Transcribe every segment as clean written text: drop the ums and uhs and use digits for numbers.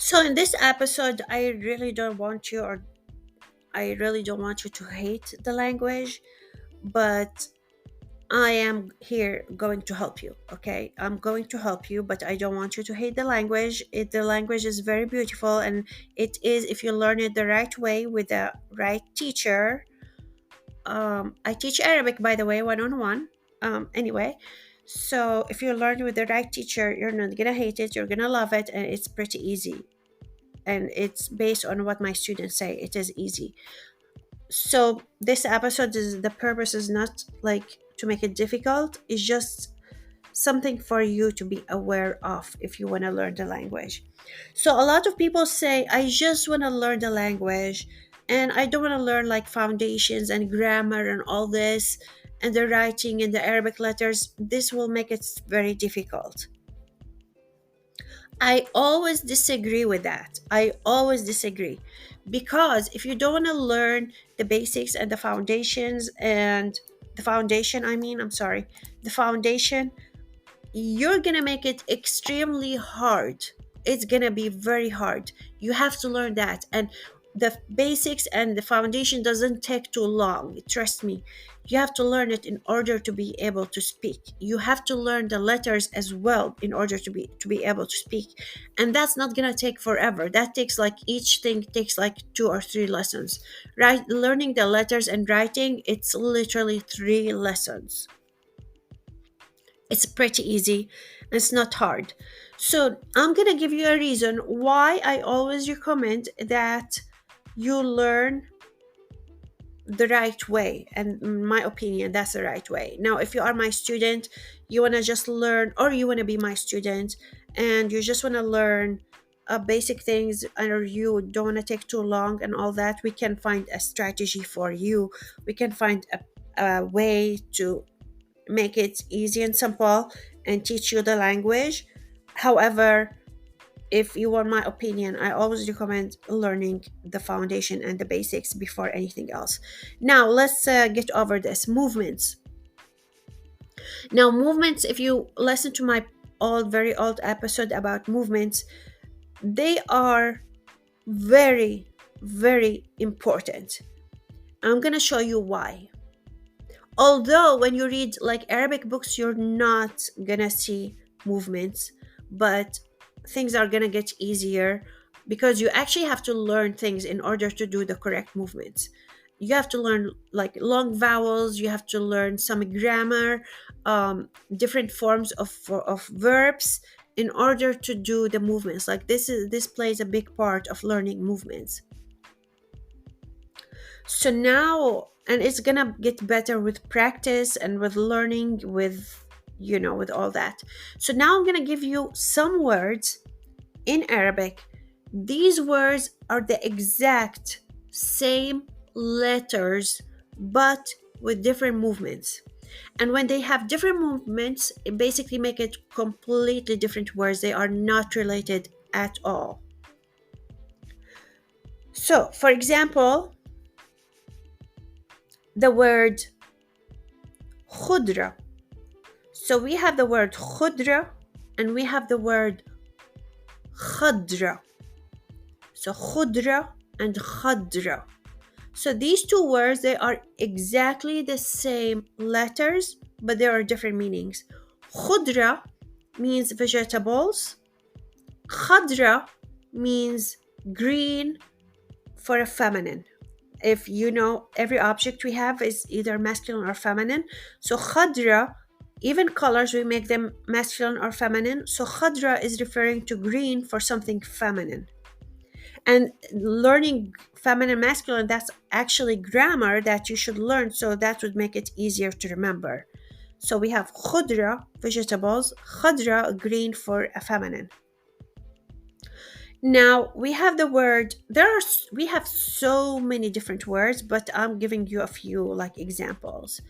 So in this episode, I really don't want you to hate the language, but I am here going to help you. Okay, I'm going to help you, but I don't want you to hate the language. The language is very beautiful, and it is if you learn it the right way with the right teacher. I teach Arabic, by the way, one on one. Anyway, so if you learn with the right teacher, you're not gonna hate it. You're gonna love it, and it's pretty easy. And it's based on what my students say. It is easy. So this episode is the purpose is not like to make it difficult. It's just something for you to be aware of if you want to learn the language. So a lot of people say, I just want to learn the language and I don't want to learn like foundations and grammar and all this and the writing and the Arabic letters. This will make it very difficult. I always disagree with that. I always disagree. Because if you don't want to learn the basics and the foundations and the foundation, I'm sorry, the foundation, you're gonna make it extremely hard. It's gonna be very hard. You have to learn that. And the basics and the foundation doesn't take too long. Trust me. You have to learn it in order to be able to speak. You have to learn the letters as well in order to be able to speak. And that's not gonna take forever. That takes like each thing takes like 2 or 3 lessons. Right? Learning the letters and writing, it's literally 3 lessons. It's pretty easy. It's not hard. So I'm going to give you a reason why I always recommend that you learn the right way. And in my opinion, that's the right way. Now, if you are my student, you want to just learn, or you want to be my student and you just want to learn basic things, or you don't want to take too long and all that, we can find a strategy for you. We can find a way to make it easy and simple and teach you the language. However, if you want my opinion, I always recommend learning the foundation and the basics before anything else. Now, let's get over this. Movements. Now, movements, if you listen to my very old episode about movements, they are very, very important. I'm going to show you why. Although when you read like Arabic books, you're not gonna see movements, but things are gonna get easier because you actually have to learn things in order to do the correct movements. You have to learn like long vowels, you have to learn some grammar, different forms of verbs in order to do the movements. Like this plays a big part of learning movements. So now, and it's gonna get better with practice and with learning, with all that. So now I'm gonna give you some words in Arabic. These words are the exact same letters but with different movements. And when they have different movements, it basically make it completely different words. They are not related at all. So for example, the word khudra. So we have the word khudra and we have the word khadra. So khudra and khadra. So these two words, they are exactly the same letters, but there are different meanings. Khudra means vegetables. Khadra means green for a feminine. If you know, every object we have is either masculine or feminine. So khadra, even colors, we make them masculine or feminine. So khadra is referring to green for something feminine. And learning feminine, masculine, that's actually grammar that you should learn. So that would make it easier to remember. So we have khudra, vegetables, khadra, green for a feminine. Now we have the word, we have so many different words, but I'm giving you a few like examples.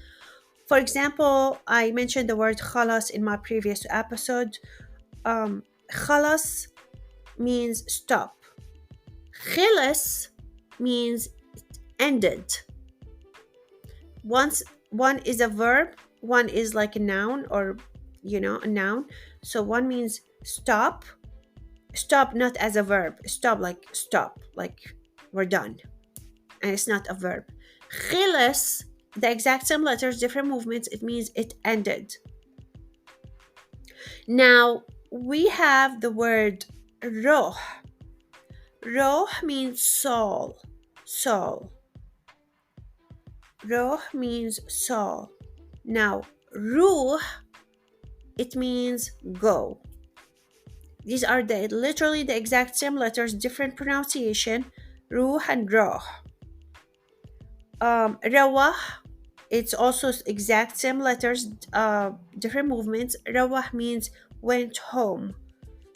For example, I mentioned the word khalas in my previous episode. Khalas means stop. Khilas means ended. One is a verb, one is like a noun, or a noun. So one means stop. Stop not as a verb. Stop, like we're done. And it's not a verb. خلص, the exact same letters, different movements, it means it ended. Now we have the word روح. روح means soul. Soul. روح means soul. Now روح, it means go. These are literally the exact same letters, different pronunciation. روح and روح. روح, it's also exact same letters, different movements. روح means went home.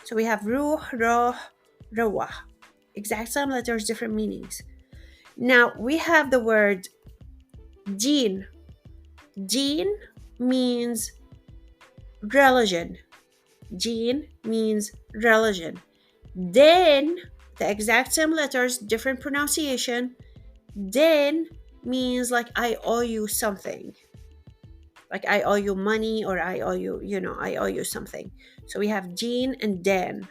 So we have روح, روح, روح. Exact same letters, different meanings. Now we have the word دين. دين means religion. دين means religion. Then, the exact same letters, different pronunciation. Then means like I owe you something. Like I owe you money, or I owe you, I owe you something. So we have din and den.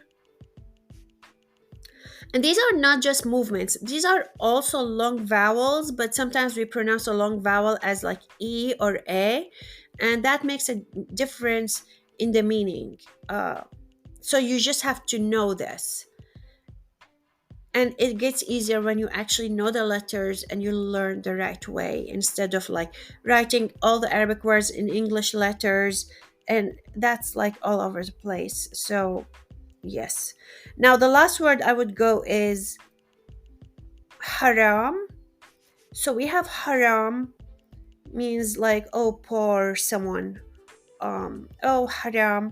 And these are not just movements. These are also long vowels, but sometimes we pronounce a long vowel as like E or A, and that makes a difference in the meaning. So you just have to know this. And it gets easier when you actually know the letters and you learn the right way, instead of like writing all the Arabic words in English letters, and that's like all over the place. So yes. Now the last word I would go is haram. So we have haram means like, oh, poor someone. Oh, haram.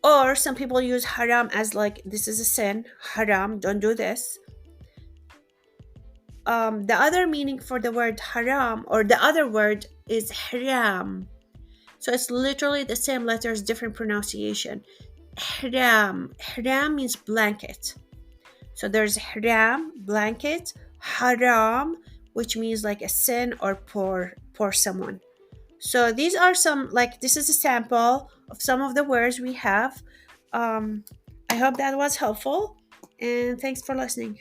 Or some people use haram as like, this is a sin. Haram, don't do this. The other meaning for the word haram, or the other word, is haram. So it's literally the same letters, different pronunciation. Haram. Haram means blanket. So there's haram, blanket, haram, which means like a sin or poor someone. So these are some, like, this is a sample of some of the words we have. I hope that was helpful, and thanks for listening.